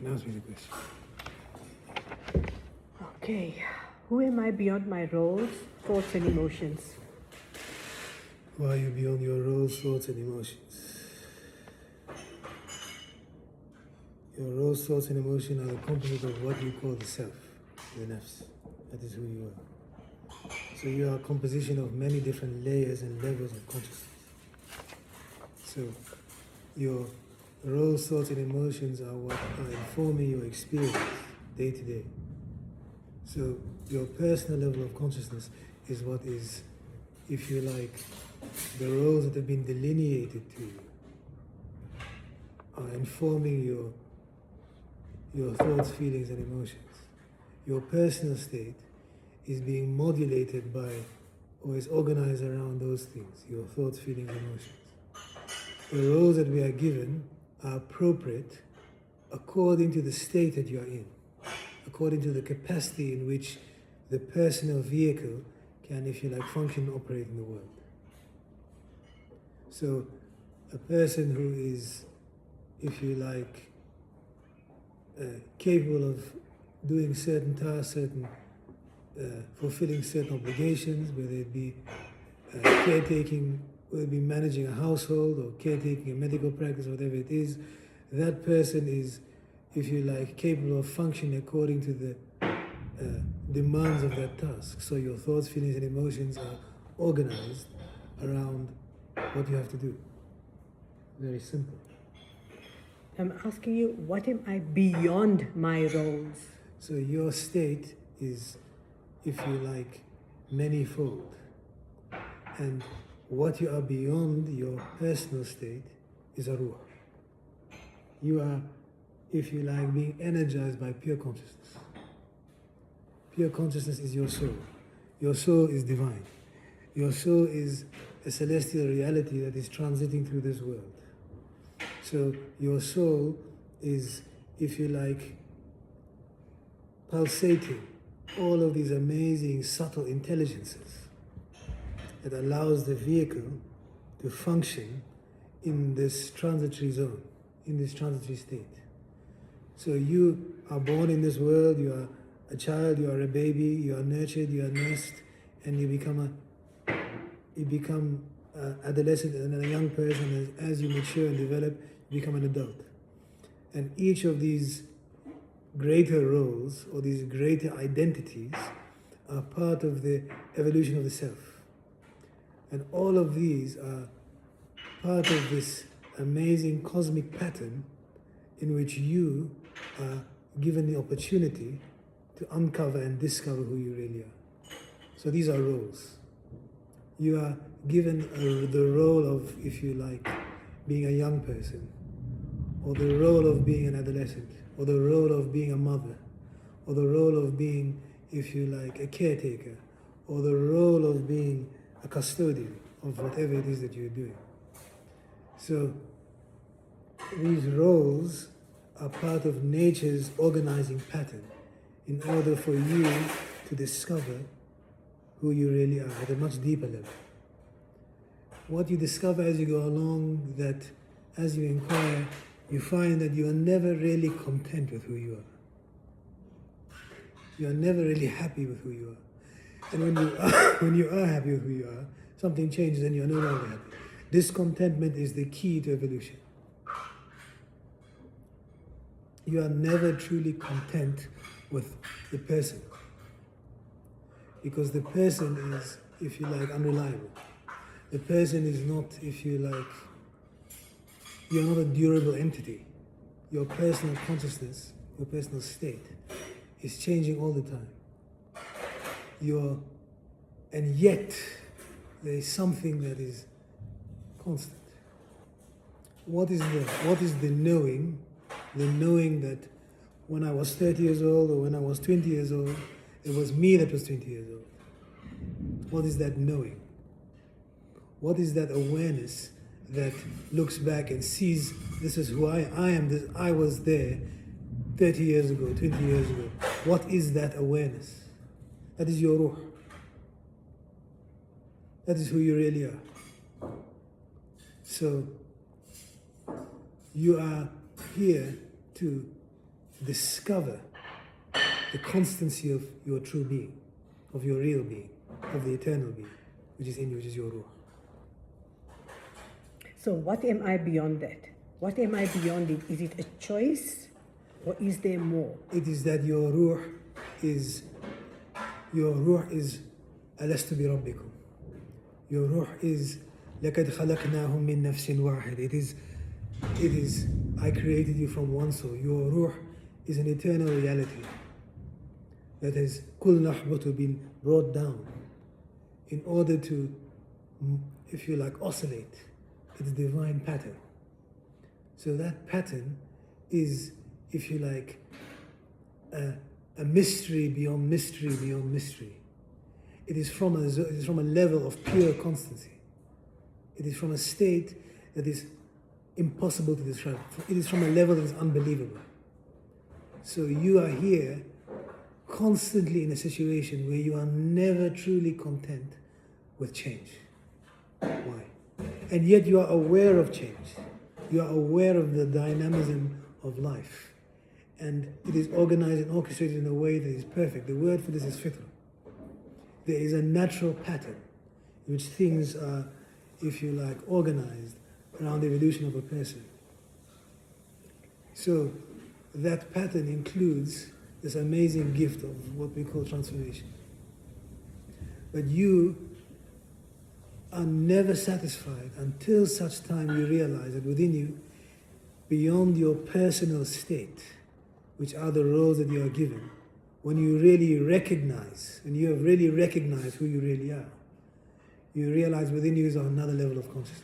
can ask me the question. Okay. Who am I beyond my roles, thoughts, and emotions? Why are you beyond your roles, thoughts, and emotions? Your roles, thoughts, and emotions are the component of what you call the self, the nafs. That is who you are. So you are a composition of many different layers and levels of consciousness. So your roles, thoughts, and emotions are what are informing your experience day to day. So your personal level of consciousness is what is, if you like, the roles that have been delineated to you are informing your thoughts, feelings, and emotions. Your personal state is being modulated by or is organized around those things, your thoughts, feelings, emotions. The roles that we are given are appropriate according to the state that you are in, according to the capacity in which the personal vehicle can, if you like, function and operate in the world. So a person who is, if you like, capable of doing certain tasks, fulfilling certain obligations, whether it be caretaking, whether it be managing a household or caretaking a medical practice, whatever it is, that person is, if you like, capable of functioning according to the demands of that task. So your thoughts, feelings, and emotions are organized around what you have to do. Very simple. I'm asking you, what am I beyond my roles? So your state is, if you like, manifold. And what you are beyond your personal state is a ruh. You are, if you like, being energized by pure consciousness. Pure consciousness is your soul. Your soul is divine. Your soul is a celestial reality that is transiting through this world. So your soul is, if you like, pulsating all of these amazing subtle intelligences that allows the vehicle to function in this transitory zone, in this transitory state. So you are born in this world, you are a child, you are a baby, you are nurtured, you are nursed, and you become adolescent and then a young person. As you mature and develop, you become an adult. And each of these greater roles or these greater identities are part of the evolution of the self. And all of these are part of this amazing cosmic pattern in which you are given the opportunity to uncover and discover who you really are. So these are roles. You are given the role of, if you like, being a young person, or the role of being an adolescent, or the role of being a mother, or the role of being, if you like, a caretaker, or the role of being a custodian of whatever it is that you're doing. So these roles are part of nature's organizing pattern in order for you to discover who you really are at a much deeper level. What you discover as you go along, that as you inquire, you find that you are never really content with who you are. You are never really happy with who you are. And when you are happy with who you are, something changes and you are no longer happy. Discontentment is the key to evolution. You are never truly content with the person, because the person is, if you like, unreliable. The person is not, if you like, you're not a durable entity. Your personal consciousness, your personal state is changing all the time. And yet there is something that is constant. What is the knowing? The knowing that when I was 30 years old or when I was 20 years old, it was me that was 20 years old. What is that knowing? What is that awareness that looks back and sees, this is who I am, I was there 30 years ago, 20 years ago. What is that awareness? That is your ruh. That is who you really are. So you are here to discover the constancy of your true being, of your real being, of the eternal being, which is in you, which is your ruh. So what am I beyond that? What am I beyond it? Is it a choice or is there more? It is that your ruh is ألست بربكم. Your ruh is لقد خلقناهم من نفس واحد. It is I created you from one soul. Your ruh is an eternal reality that has كل نحبة been brought down in order to, if you like, oscillate its divine pattern. So that pattern is, if you like, a mystery beyond mystery beyond mystery. It is from a level of pure constancy. It is from a state that is impossible to describe. It is from a level that is unbelievable. So you are here constantly in a situation where you are never truly content with change. Why? And yet you are aware of change. You are aware of the dynamism of life. And it is organized and orchestrated in a way that is perfect. The word for this is fitra. There is a natural pattern in which things are, if you like, organized around the evolution of a person. So that pattern includes this amazing gift of what we call transformation. But you are never satisfied until such time you realize that within you, beyond your personal state, which are the roles that you are given, when you really recognize, and you have really recognized who you really are, you realize within you is another level of consciousness,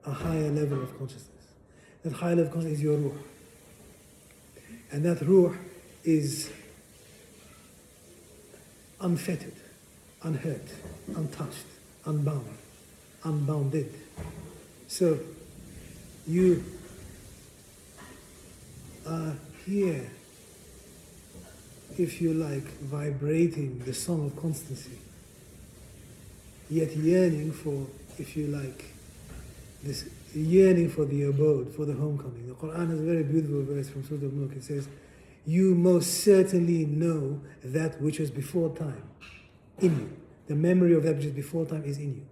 a higher level of consciousness. That higher level of consciousness is your ruh. And that ruh is unfettered, unhurt, untouched, unbound, unbounded. So you are here, if you like, vibrating the song of constancy, yet yearning for, if you like, this yearning for the abode, for the homecoming. The Quran has a very beautiful verse from Surah Al-Mulk. It says, you most certainly know that which was before time in you. The memory of that which is before time is in you.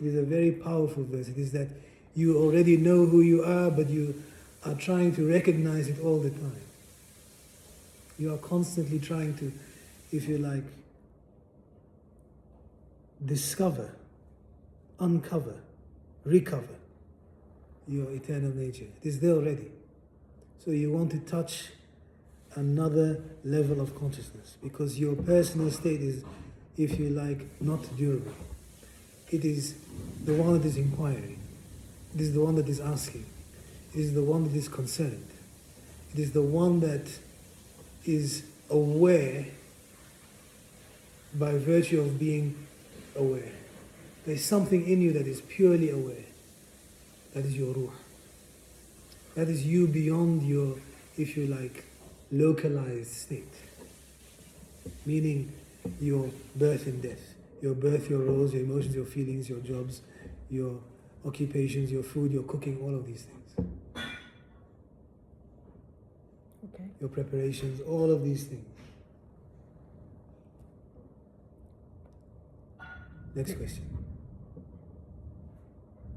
It is a very powerful verse. It is that you already know who you are, but you are trying to recognize it all the time. You are constantly trying to, if you like, discover, uncover, recover your eternal nature. It is there already. So you want to touch another level of consciousness because your personal state is, if you like, not durable. It is the one that is inquiring. It is the one that is asking. It is the one that is concerned. It is the one that is aware by virtue of being aware. There is something in you that is purely aware. That is your ruh. That is you beyond your, if you like, localized state. Meaning your birth and death. Your birth, your roles, your emotions, your feelings, your jobs, your occupations, your food, your cooking, all of these things. Okay. Your preparations, all of these things. Next question.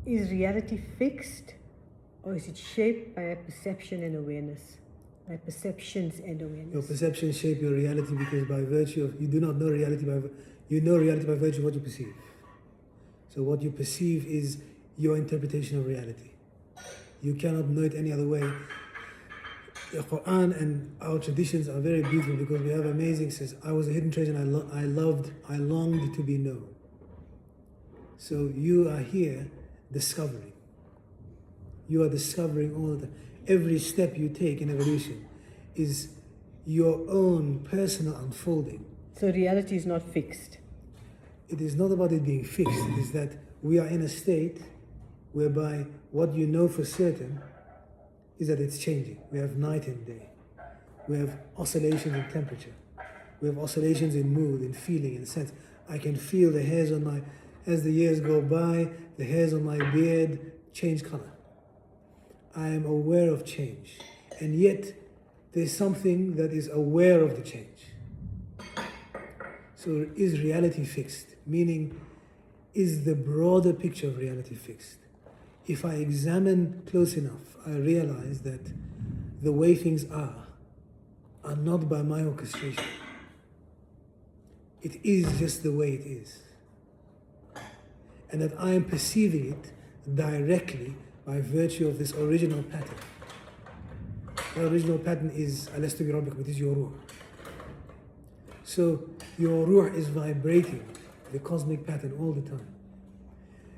Is reality fixed or is it shaped by a perception and awareness? By perceptions and awareness. Your perceptions shape your reality because by virtue of, you do not know reality you know reality by virtue of what you perceive. So what you perceive is your interpretation of reality. You cannot know it any other way. The Quran and our traditions are very beautiful because we have amazing says, I was a hidden treasure and I longed to be known. So you are here discovering. You are discovering all the time. Every step you take in evolution is your own personal unfolding. So reality is not fixed. It is not about it being fixed. It is that we are in a state whereby what you know for certain is that it's changing. We have night and day. We have oscillations in temperature. We have oscillations in mood, in feeling, in sense. I can feel the hairs on my, as the years go by, the hairs on my beard change color. I am aware of change. And yet, there's something that is aware of the change. So is reality fixed? Meaning, is the broader picture of reality fixed? If I examine close enough, I realize that the way things are not by my orchestration. It is just the way it is. And that I am perceiving it directly by virtue of this original pattern. The original pattern is Alastu bi Rabbikum, it is your ruh. So your ruh is vibrating the cosmic pattern all the time.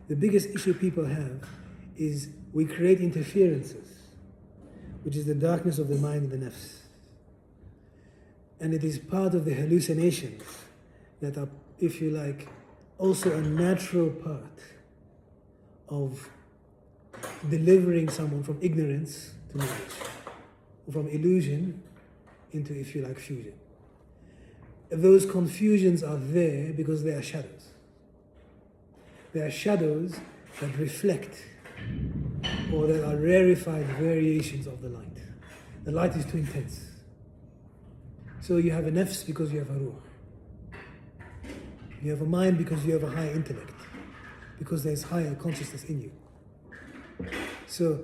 The biggest issue people have is we create interferences, which is the darkness of the mind and the nafs. And it is part of the hallucinations that are, if you like, also a natural part of delivering someone from ignorance to knowledge, or from illusion into, if you like, fusion. Those confusions are there because they are shadows. They are shadows that reflect or that are rarefied variations of the light. The light is too intense. So you have a nafs because you have a ruh. You have a mind because you have a higher intellect, because there's higher consciousness in you. So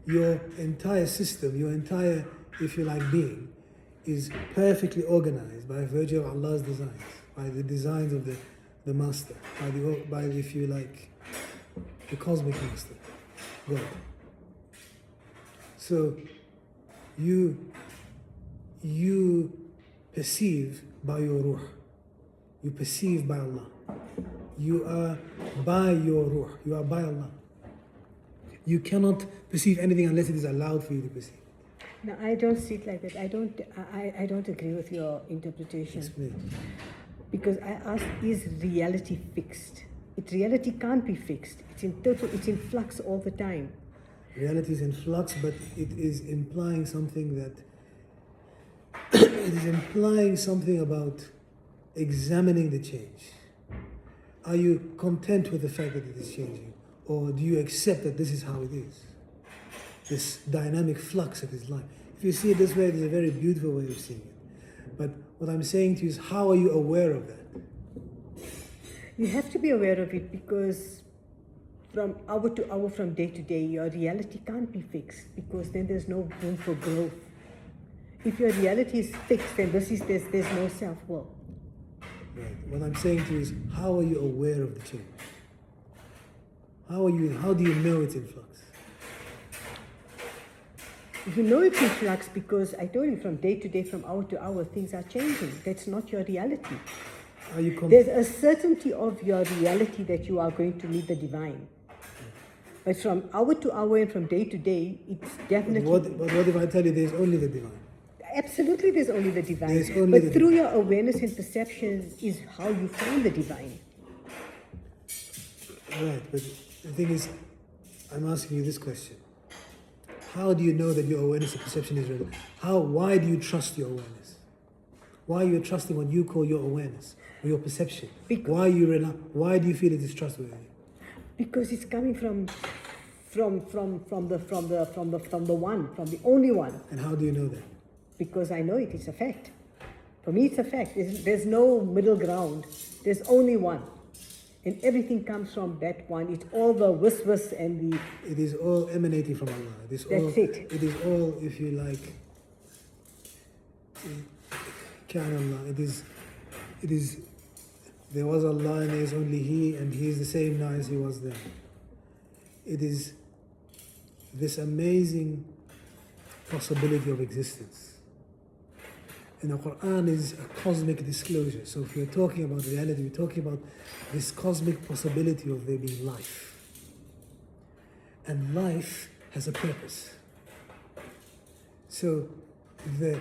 your entire system, your entire, if you like, being is perfectly organized by virtue of Allah's designs, by the designs of the master, by the, if you like, the cosmic master, God. So you perceive by your ruh. You perceive by Allah. You are by your ruh. You are by Allah. You cannot perceive anything unless it is allowed for you to perceive. No, I don't see it like that. I don't agree with your interpretation. Explain. Because I asked, is reality fixed? Reality can't be fixed. It's in flux all the time. Reality is in flux, but it is implying something that it is implying something about examining the change. Are you content with the fact that it is changing? Or do you accept that this is how it is? This dynamic flux that is life. If you see it this way, it is a very beautiful way of seeing it. But what I'm saying to you is, how are you aware of that? You have to be aware of it because from hour to hour, from day to day, your reality can't be fixed because then there's no room for growth. If your reality is fixed, then there's no self-will. Right. What I'm saying to you is, how are you aware of the change? How do you know it's in flux? You know it's in flux because I told you from day to day, from hour to hour, things are changing. That's not your reality. There's a certainty of your reality that you are going to meet the divine. But from hour to hour and from day to day, it's definitely... But what if I tell you there's only the divine? Absolutely, there's only the divine. There's only but through your awareness and perception is how you find the divine. Right, but the thing is, I'm asking you this question. How do you know that your awareness and perception is real? Why do you trust your awareness? Why are you trusting what you call your awareness or your perception? Why do you feel it is trustworthy? Because it's coming from the one, from the only one. And how do you know that? Because I know it. It's a fact. For me, it's a fact. There's no middle ground. There's only one. And everything comes from that one. It's all the whispers and the... It is all emanating from Allah. That's it. It is all, if you like, Allah. It is, there was Allah and there is only He, and He is the same now as He was then. It is this amazing possibility of existence. And the Quran is a cosmic disclosure. So if we're talking about reality, we're talking about this cosmic possibility of there being life. And life has a purpose. So the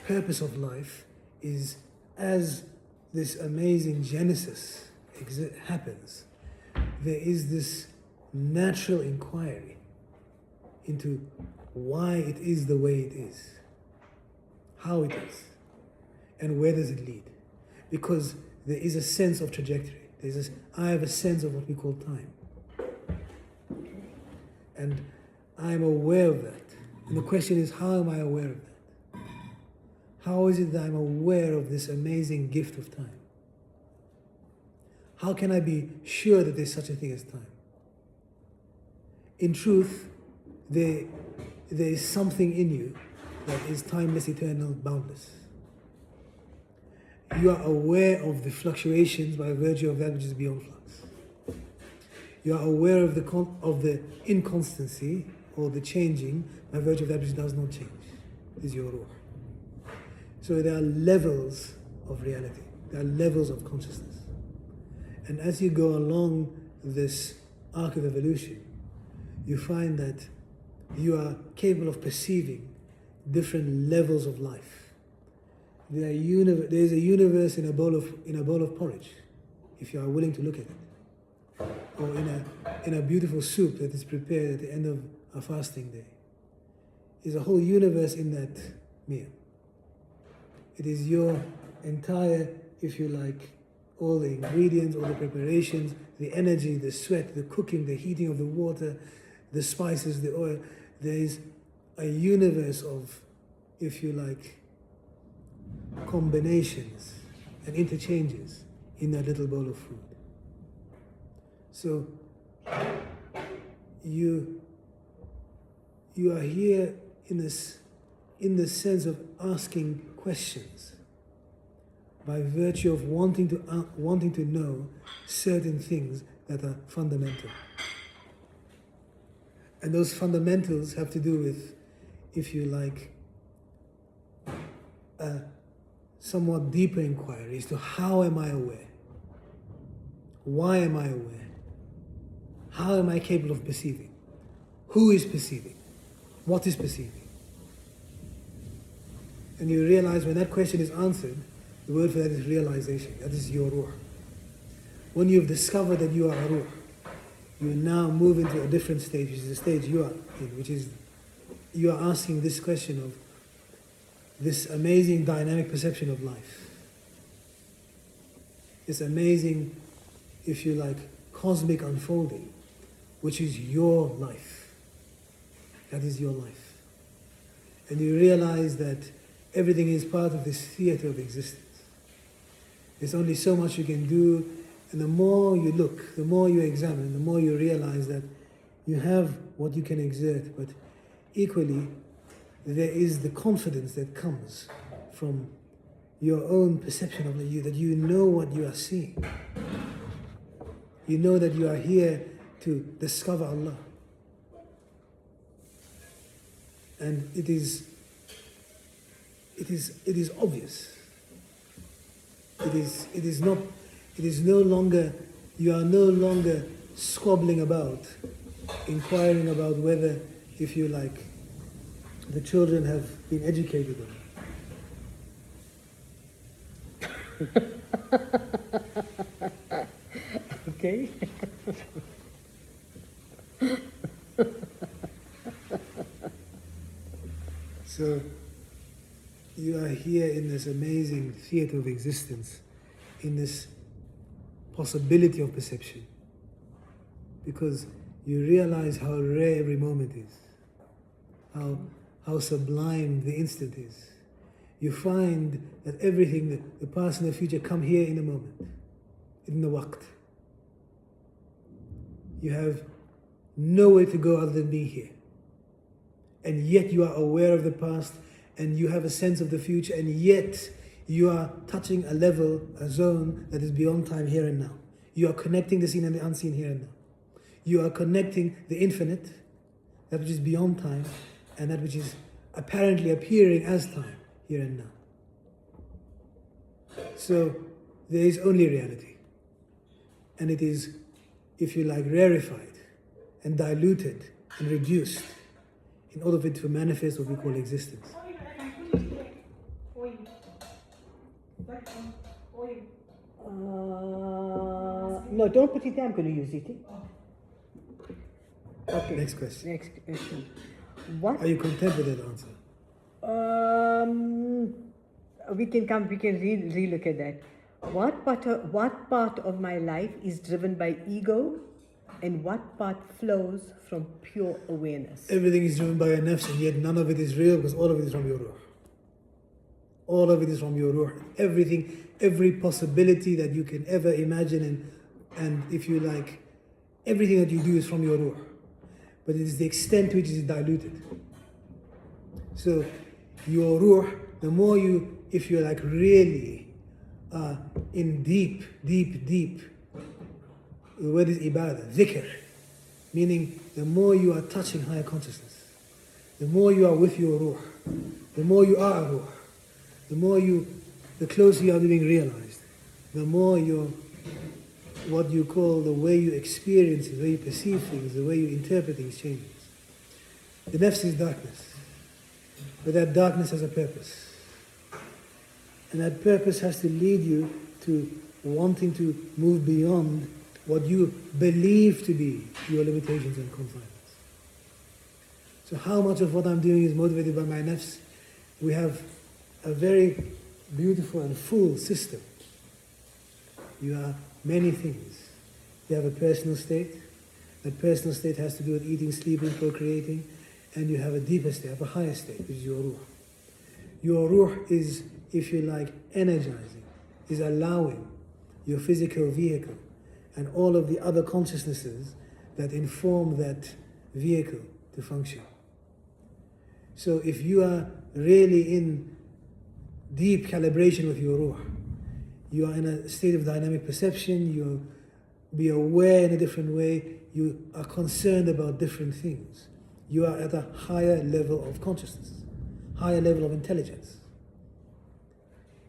purpose of life is, as this amazing genesis happens, there is this natural inquiry into why it is the way it is, how it is, and where does it lead. Because there is a sense of trajectory. I have a sense of what we call time. And I am aware of that. And the question is, how am I aware of that? How is it that I'm aware of this amazing gift of time? How can I be sure that there's such a thing as time? In truth, there is something in you that is timeless, eternal, boundless. You are aware of the fluctuations by virtue of that which is beyond flux. You are aware of the inconstancy or the changing by virtue of that which does not change. Is your ruh. So there are levels of reality. There are levels of consciousness. And as you go along this arc of evolution, you find that you are capable of perceiving different levels of life. There is a universe in a bowl of porridge, if you are willing to look at it, or in a beautiful soup that is prepared at the end of a fasting day. There's a whole universe in that meal. It is your entire, if you like, all the ingredients, all the preparations, the energy, the sweat, the cooking, the heating of the water, the spices, the oil. There is a universe of, if you like, combinations and interchanges in that little bowl of food. So you are here in the sense of asking questions by virtue of wanting to know certain things that are fundamental. And those fundamentals have to do with, if you like, a somewhat deeper inquiry as to how am I aware? Why am I aware? How am I capable of perceiving? Who is perceiving? What is perceiving? And you realize when that question is answered, the word for that is realization. That is your ruh. When you've discovered that you are a ruh, you now move into a different stage, which is the stage you are in, which is you are asking this question of this amazing dynamic perception of life. This amazing, if you like, cosmic unfolding, which is your life. That is your life. And you realize that everything is part of this theater of existence. There's only so much you can do, and the more you look, the more you examine, the more you realize that you have what you can exert, but equally, there is the confidence that comes from your own perception of you, that you know what you are seeing. You know that you are here to discover Allah. And it is obvious. It is no longer, you are no longer squabbling about, inquiring about whether, if you like, the children have been educated or not. Okay. So you are here in this amazing theater of existence, in this possibility of perception, because you realize how rare every moment is, how sublime the instant is. You find that everything, the past and the future, come here in a moment, in the waqt. You have nowhere to go other than being here. And yet you are aware of the past, and you have a sense of the future, and yet you are touching a level, a zone that is beyond time here and now. You are connecting the seen and the unseen here and now. You are connecting the infinite, that which is beyond time, and that which is apparently appearing as time here and now. So there is only reality. And it is, if you like, rarefied and diluted and reduced in order for it to manifest what we call existence. No, don't put it there. I'm going to use it. Okay. Next question. Next question. What? Are you content with that answer? We can relook at that. What part of my life is driven by ego, and what part flows from pure awareness? Everything is driven by your nafs, and yet none of it is real because all of it is from your ruh. All of it is from your ruh. Everything, every possibility that you can ever imagine, and if you like, everything that you do is from your ruh. But it is the extent to which it is diluted. So your ruh, the more you, if you're like really in deep, the word is ibadah, dhikr, meaning the more you are touching higher consciousness, the more you are with your ruh, the more you are a ruh, the closer you are to being realized, the more what you call the way you experience it, the way you perceive things, the way you interpret things changes. The nafs is darkness, but that darkness has a purpose. And that purpose has to lead you to wanting to move beyond what you believe to be your limitations and confinements. So how much of what I'm doing is motivated by my nafs? We have a very beautiful and full system. You are many things. You have a personal state. That personal state has to do with eating, sleeping, procreating. And you have a deeper state, a higher state, which is your ruh. Your ruh is, if you like, energizing, is allowing your physical vehicle and all of the other consciousnesses that inform that vehicle to function. So if you are really in deep calibration with your ruh, you are in a state of dynamic perception, you be aware in a different way, you are concerned about different things. You are at a higher level of consciousness, higher level of intelligence.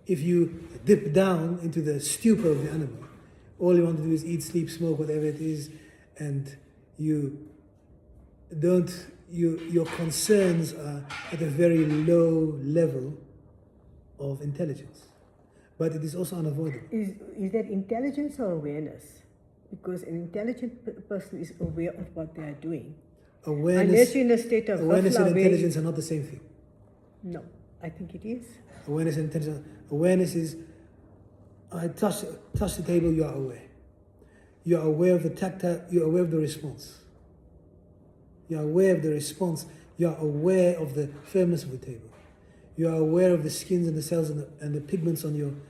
If you dip down into the stupor of the animal, all you want to do is eat, sleep, smoke, whatever it is, and your concerns are at a very low level of intelligence. But it is also unavoidable. Is that intelligence or awareness? Because an intelligent person is aware of what they are doing. Unless you're in a state of awareness and intelligence are not the same thing. No, I think it is. Awareness and intelligence. Awareness is, I touch the table, you are aware. You are aware of the tactile, you are aware of the response. You are aware of the response. You are aware of the firmness of the table. You are aware of the skins and the cells and the pigments on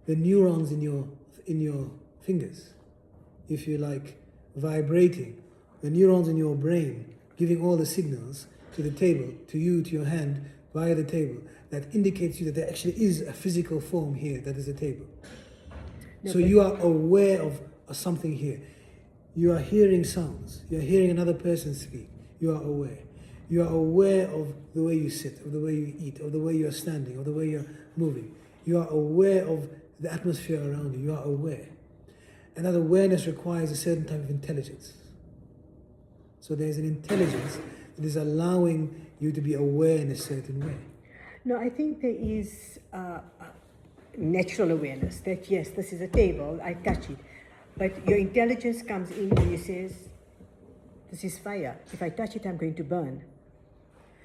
the neurons in your fingers. If you like, vibrating, the neurons in your brain giving all the signals to the table, to you, to your hand, via the table, that indicates you that there actually is a physical form here that is a table. No, so you are aware of something here. You are hearing sounds. You are hearing another person speak. You are aware. You are aware of the way you sit, of the way you eat, of the way you are standing, of the way you are moving. You are aware of the atmosphere around you. You are aware. And that awareness requires a certain type of intelligence. So there's an intelligence that is allowing you to be aware in a certain way. No, I think there is natural awareness that yes, this is a table, I touch it. But your intelligence comes in and you says, this is fire. If I touch it, I'm going to burn.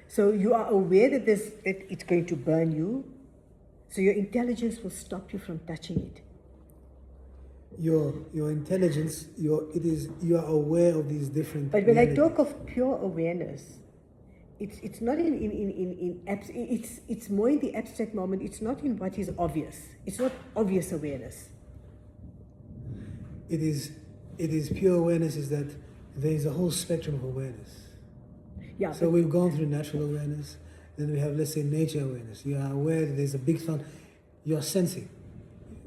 So you are aware that it's going to burn you. So your intelligence will stop you from touching it. Your intelligence, you are aware of these different. But when I talk of pure awareness, it's not it's more in the abstract moment. It's not in what is obvious. It's not obvious awareness. It is pure awareness. Is that there is a whole spectrum of awareness. Yeah. So we've gone through natural awareness. Then we have, let's say, nature awareness. You are aware that there's a big sound. You are sensing.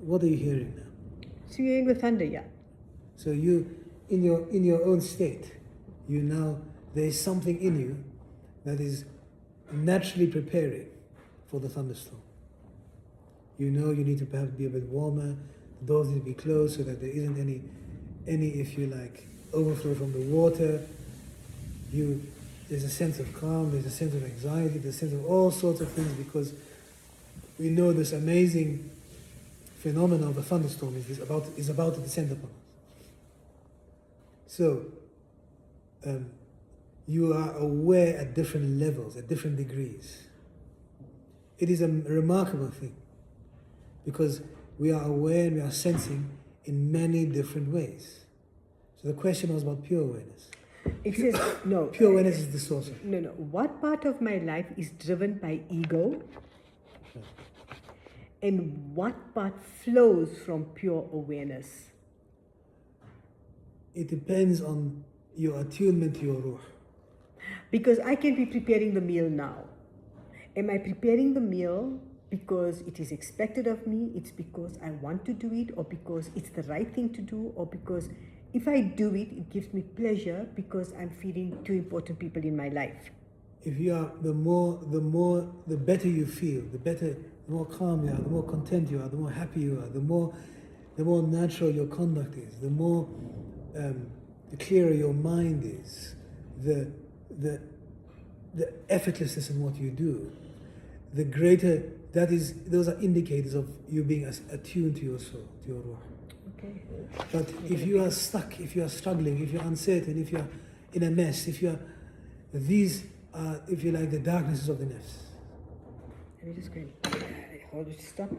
What are you hearing now? So you're in the thunder, yeah. So you, in your own state, there is something in you that is naturally preparing for the thunderstorm. You know you need to perhaps be a bit warmer, the doors need to be closed so that there isn't any, if you like, overflow from the water. There's a sense of calm, there's a sense of anxiety, there's a sense of all sorts of things, because we know this amazing phenomenon of a thunderstorm is about to descend upon us. So, you are aware at different levels, at different degrees. It is a remarkable thing, because we are aware and we are sensing in many different ways. So the question was about pure awareness. It says, no. Pure awareness is the source of it. No. What part of my life is driven by ego? And what part flows from pure awareness? It depends on your attunement to your ruh. Because I can be preparing the meal now. Am I preparing the meal because it is expected of me, it's because I want to do it, or because it's the right thing to do, or because if I do it, it gives me pleasure because I'm feeding two important people in my life? If you are, the better you feel, the more calm you are, the more content you are, the more happy you are, the more natural your conduct is, the more the clearer your mind is, the effortlessness in what you do, the greater that is. Those are indicators of you being attuned to your soul, to your ruh. Okay. But if you are stuck, if you are struggling, if you are uncertain, if you are in a mess, these are, if you like, the darknesses of the nafs. Let me just go. Hold it, stop.